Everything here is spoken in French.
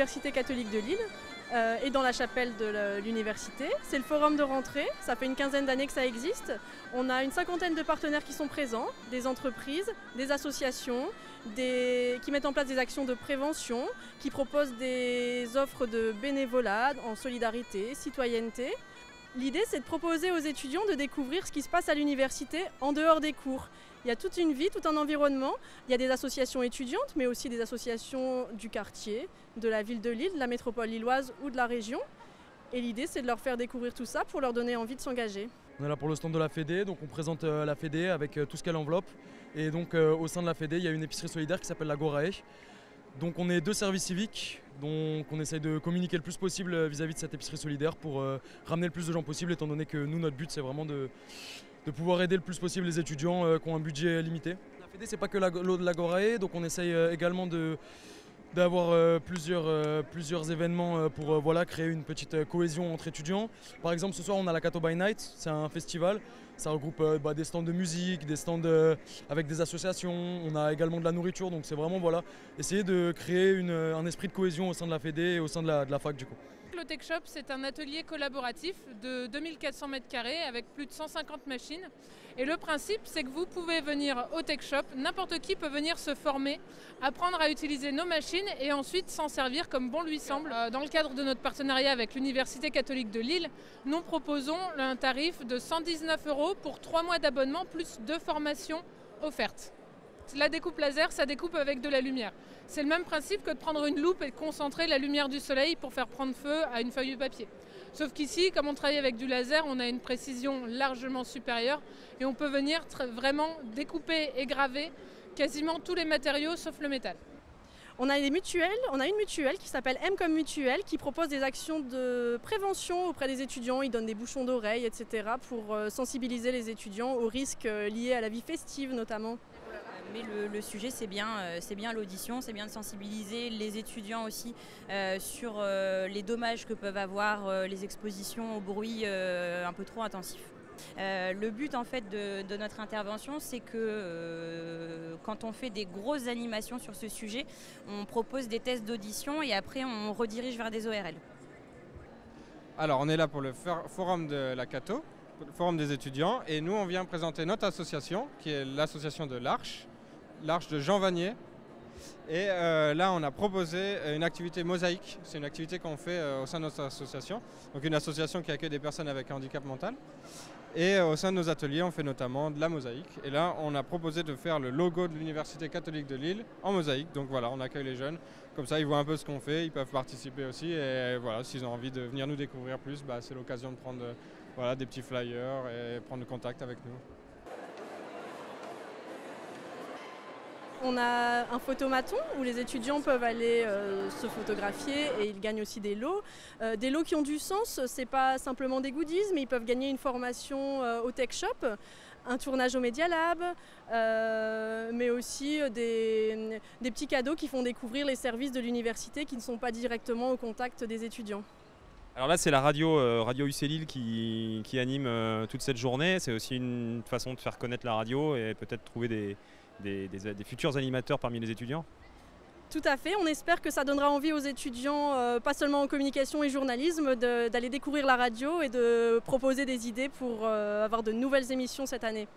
l'Université catholique de Lille et dans la chapelle de l'université. C'est le forum de rentrée, ça fait une quinzaine d'années que ça existe. On a une cinquantaine de partenaires qui sont présents, des entreprises, des associations, qui mettent en place des actions de prévention, qui proposent des offres de bénévolat en solidarité, citoyenneté. L'idée, c'est de proposer aux étudiants de découvrir ce qui se passe à l'université en dehors des cours. Il y a toute une vie, tout un environnement. Il y a des associations étudiantes, mais aussi des associations du quartier, de la ville de Lille, de la métropole lilloise ou de la région. Et l'idée, c'est de leur faire découvrir tout ça pour leur donner envie de s'engager. On est là pour le stand de la Fédé, donc on présente la Fédé avec tout ce qu'elle enveloppe. Et donc au sein de la Fédé, il y a une épicerie solidaire qui s'appelle l'Agorae. Donc on est deux services civiques, donc on essaye de communiquer le plus possible vis-à-vis de cette épicerie solidaire pour ramener le plus de gens possible, étant donné que nous, notre but, c'est vraiment de pouvoir aider le plus possible les étudiants qui ont un budget limité. La Fédé, c'est pas que l'Agorae, donc on essaye également d'avoir plusieurs événements pour créer une petite cohésion entre étudiants. Par exemple, ce soir, on a la Cato by Night, c'est un festival. Ça regroupe des stands de musique, des stands avec des associations. On a également de la nourriture, donc c'est vraiment essayer de créer un esprit de cohésion au sein de la Fédé et au sein de la fac du coup. Le Tech Shop, c'est un atelier collaboratif de 2400 m² avec plus de 150 machines. Et le principe, c'est que vous pouvez venir au Tech Shop, n'importe qui peut venir se former, apprendre à utiliser nos machines et ensuite s'en servir comme bon lui semble. Dans le cadre de notre partenariat avec l'Université catholique de Lille, nous proposons un tarif de 119 € pour 3 mois d'abonnement plus 2 formations offertes. La découpe laser, ça découpe avec de la lumière. C'est le même principe que de prendre une loupe et de concentrer la lumière du soleil pour faire prendre feu à une feuille de papier. Sauf qu'ici, comme on travaille avec du laser, on a une précision largement supérieure et on peut venir vraiment découper et graver quasiment tous les matériaux sauf le métal. On a une mutuelle qui s'appelle M comme Mutuelle qui propose des actions de prévention auprès des étudiants. Ils donnent des bouchons d'oreilles, etc. pour sensibiliser les étudiants aux risques liés à la vie festive notamment. Mais le sujet, c'est bien l'audition, c'est bien de sensibiliser les étudiants aussi sur les dommages que peuvent avoir les expositions au bruit un peu trop intensif. Le but en fait de notre intervention, c'est que quand on fait des grosses animations sur ce sujet, on propose des tests d'audition et après on redirige vers des ORL. Alors on est là pour le forum de la Cato, le forum des étudiants, et nous on vient présenter notre association qui est l'association de l'Arche de Jean Vanier. Et là, on a proposé une activité mosaïque. C'est une activité qu'on fait au sein de notre association. Donc une association qui accueille des personnes avec un handicap mental. Et au sein de nos ateliers, on fait notamment de la mosaïque. Et là, on a proposé de faire le logo de l'Université catholique de Lille en mosaïque. Donc voilà, on accueille les jeunes. Comme ça, ils voient un peu ce qu'on fait, ils peuvent participer aussi. Et voilà, s'ils ont envie de venir nous découvrir plus, c'est l'occasion de prendre des petits flyers et prendre contact avec nous. On a un photomaton où les étudiants peuvent aller se photographier et ils gagnent aussi des lots. Des lots qui ont du sens, c'est pas simplement des goodies, mais ils peuvent gagner une formation au Tech Shop, un tournage au Media Lab, mais aussi des petits cadeaux qui font découvrir les services de l'université qui ne sont pas directement au contact des étudiants. Alors là, c'est la radio UC Lille qui anime toute cette journée. C'est aussi une façon de faire connaître la radio et peut-être trouver des futurs animateurs parmi les étudiants. Tout à fait, on espère que ça donnera envie aux étudiants, pas seulement en communication et journalisme, d'aller découvrir la radio et de proposer des idées pour avoir de nouvelles émissions cette année.